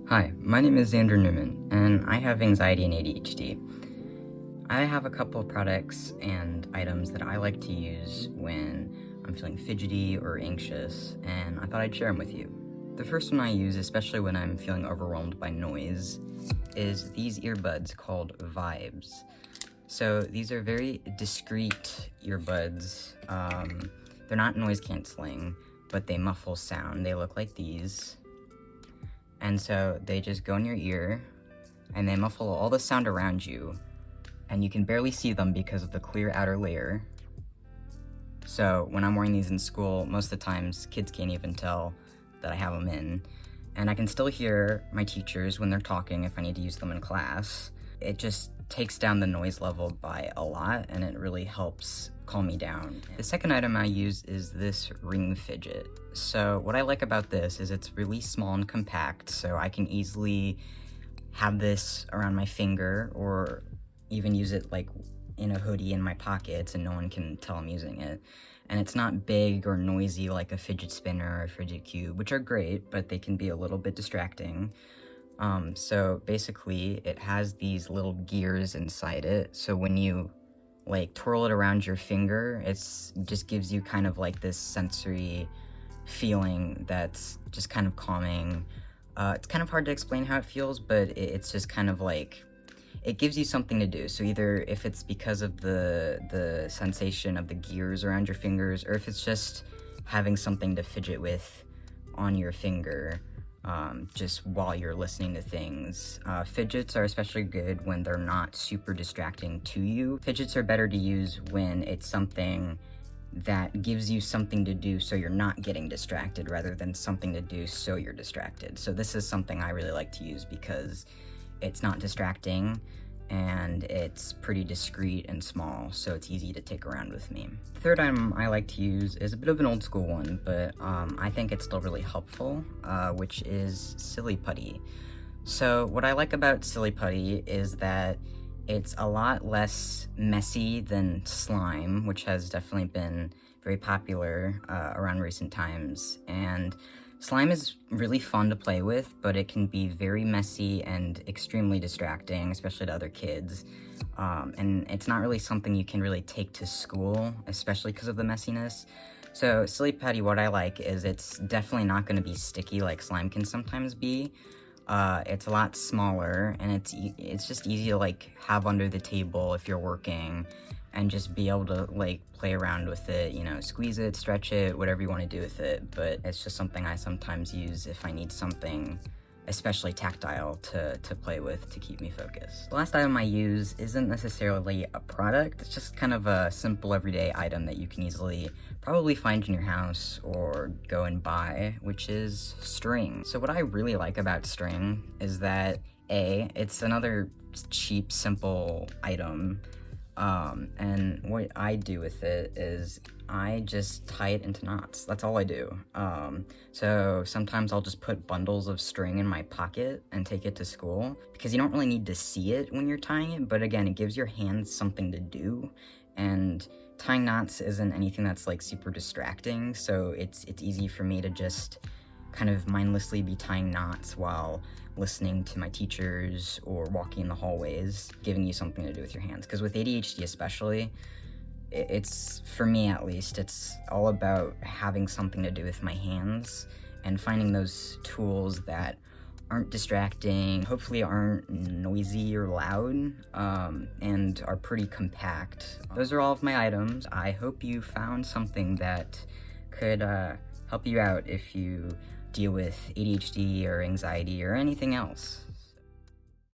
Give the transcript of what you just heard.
Hi, my name is Xander Newman, and I have anxiety and ADHD. I have a couple of products and items that I like to use when I'm feeling fidgety or anxious, and I thought I'd share them with you. The first one I use, especially when I'm feeling overwhelmed by noise, is these earbuds called Vibes. So these are very discreet earbuds. They're not noise canceling, but they muffle sound. They look like these. And so they just go in your ear, and they muffle all the sound around you, and you can barely see them because of the clear outer layer. So when I'm wearing these in school, most of the times kids can't even tell that I have them in, and I can still hear my teachers when they're talking if I need to use them in class. It just takes down the noise level by a lot, and it really helps calm me down. The second item I use is this ring fidget. So what I like about this is it's really small and compact, so I can easily have this around my finger or even use it like in a hoodie in my pockets and no one can tell I'm using it. And it's not big or noisy like a fidget spinner or a fidget cube, which are great, but they can be a little bit distracting. So basically it has these little gears inside it, so when you like twirl it around your finger, it's just gives you kind of like this sensory feeling that's just kind of calming. It's kind of hard to explain how it feels, but it's just kind of like, it gives you something to do. So either if it's because of the sensation of the gears around your fingers, or if it's just having something to fidget with on your finger, just while you're listening to things. Fidgets are especially good when they're not super distracting to you. Fidgets are better to use when it's something that gives you something to do so you're not getting distracted, rather than something to do so you're distracted. So this is something I really like to use because it's not distracting and it's pretty discreet and small, so it's easy to take around with me. The third item I like to use is a bit of an old school one, but I think it's still really helpful, which is Silly Putty. So what I like about Silly Putty is that it's a lot less messy than slime, which has definitely been very popular around recent times, and slime is really fun to play with, but it can be very messy and extremely distracting, especially to other kids. And it's not really something you can really take to school, especially because of the messiness. So Silly Putty, what I like is it's definitely not going to be sticky like slime can sometimes be. It's a lot smaller, and it's just easy to like have under the table if you're working, and just be able to like play around with it, you know, squeeze it, stretch it, whatever you want to do with it. But it's just something I sometimes use if I need something especially tactile to play with to keep me focused. The last item I use isn't necessarily a product, it's just kind of a simple everyday item that you can easily probably find in your house or go and buy, which is string. So what I really like about string is that it's another cheap, simple item. And what I do with it is I just tie it into knots. That's all I do. So sometimes I'll just put bundles of string in my pocket and take it to school, because you don't really need to see it when you're tying it, but again, it gives your hands something to do, and tying knots isn't anything that's like super distracting, so it's easy for me to just kind of mindlessly be tying knots while listening to my teachers or walking in the hallways, giving you something to do with your hands. Because with ADHD especially, it's, for me at least, it's all about having something to do with my hands and finding those tools that aren't distracting, hopefully aren't noisy or loud, and are pretty compact. Those are all of my items. I hope you found something that could help you out if you deal with ADHD or anxiety or anything else.